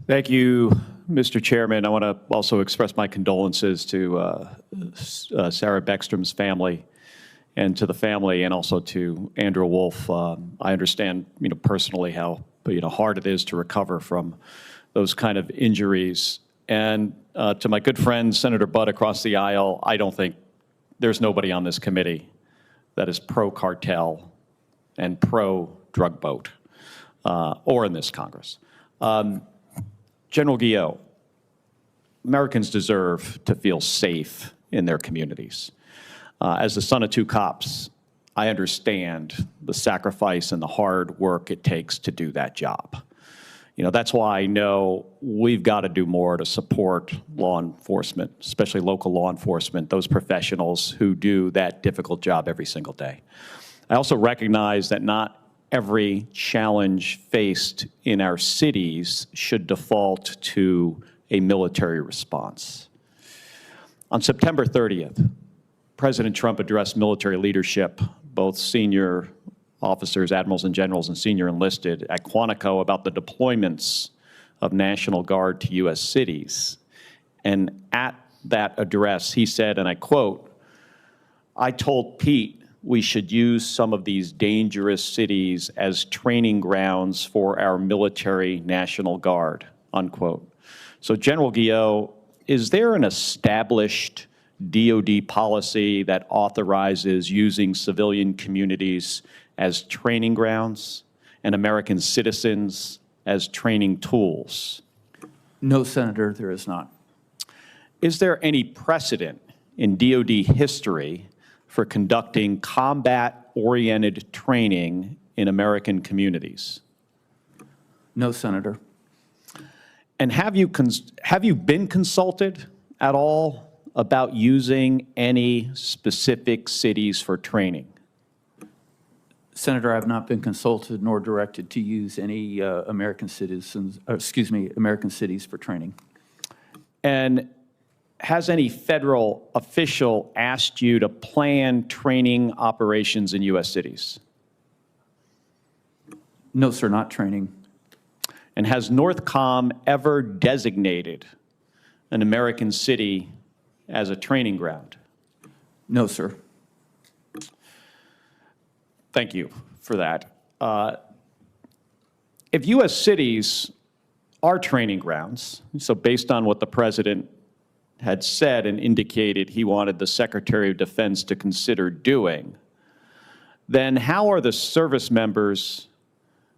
Thank you, Mr. Chairman. I want to also express my condolences to Sarah Beckstrom's family and to the family, and also to Andrew Wolf. I understand, personally how, hard it is to recover from those kind of injuries. And to my good friend, Senator Budd across the aisle, I don't think there's nobody on this committee that is pro-cartel and pro-drug boat, or in this Congress. General Guillot, Americans deserve to feel safe in their communities. As the son of two cops, I understand the sacrifice and the hard work it takes to do that job. That's why I know we've got to do more to support law enforcement, especially local law enforcement, those professionals who do that difficult job every single day. I also recognize that not every challenge faced in our cities should default to a military response. On September 30th, President Trump addressed military leadership, both senior officers, admirals and generals, and senior enlisted at Quantico about the deployments of National Guard to U.S. cities. And at that address, he said, and I quote, "I told Pete we should use some of these dangerous cities as training grounds for our military National Guard," unquote. So General Guillot, is there an established DOD policy that authorizes using civilian communities as training grounds and American citizens as training tools? No, Senator, there is not. Is there any precedent in DOD history for conducting combat-oriented training in American communities? No, Senator. And have you been consulted at all about using any specific cities for training? Senator, I have not been consulted nor directed to use any American cities for training. And has any federal official asked you to plan training operations in U.S. cities? No, sir, not training. And has NORTHCOM ever designated an American city as a training ground? No, sir. Thank you for that. If U.S. cities are training grounds, so based on what the President had said and indicated he wanted the Secretary of Defense to consider doing, then how are the service members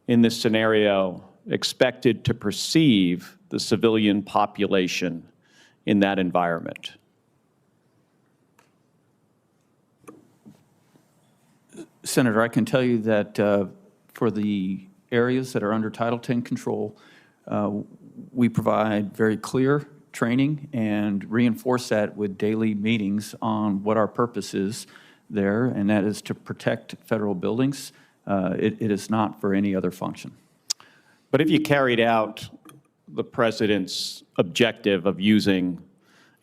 in this scenario expected to perceive the civilian population in that environment? Senator, I can tell you that for the areas that are under Title X control, we provide very clear training and reinforce that with daily meetings on what our purpose is there, and that is to protect federal buildings. It is not for any other function. But if you carried out the President's objective of using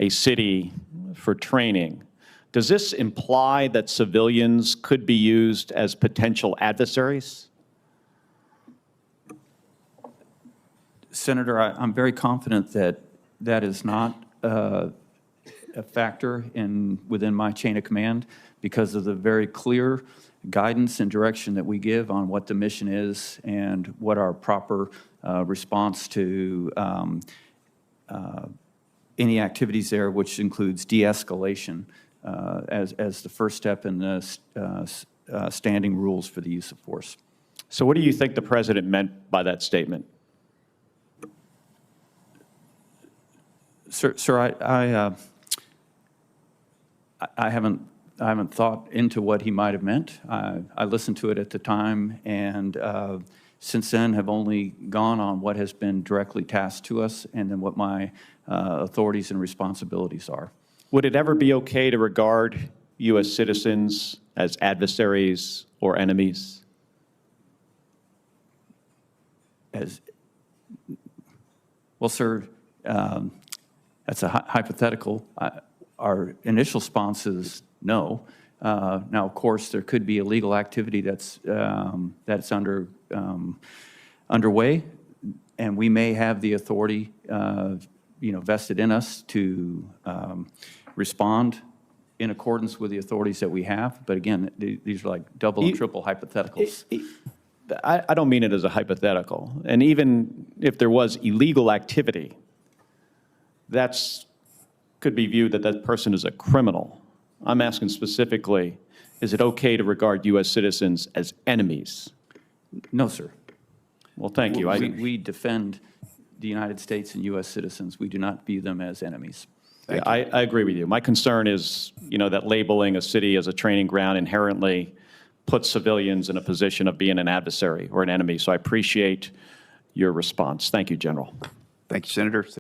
a city for training, does this imply that civilians could be used as potential adversaries? Senator, I'm very confident that that is not a factor within my chain of command because of the very clear guidance and direction that we give on what the mission is and what our proper response to any activities there, which includes de-escalation as the first step in the standing rules for the use of force. So what do you think the President meant by that statement? Sir, I haven't thought into what he might have meant. I listened to it at the time, and since then have only gone on what has been directly tasked to us and then what my authorities and responsibilities are. Would it ever be okay to regard U.S. citizens as adversaries or enemies? Well, sir, that's a hypothetical. Our initial response is no. Now, of course, there could be illegal activity that's underway, And we may have the authority, vested in us to respond in accordance with the authorities that we have. But again, these are like double and triple hypotheticals. I don't mean it as a hypothetical. And even if there was illegal activity, could be viewed that that person is a criminal. I'm asking specifically, is it okay to regard U.S. citizens as enemies? No, sir. Well, thank you. We defend the United States and U.S. citizens. We do not view them as enemies. I agree with you. My concern is, that labeling a city as a training ground inherently puts civilians in a position of being an adversary or an enemy. So I appreciate your response. Thank you, General. Thank you, Senator.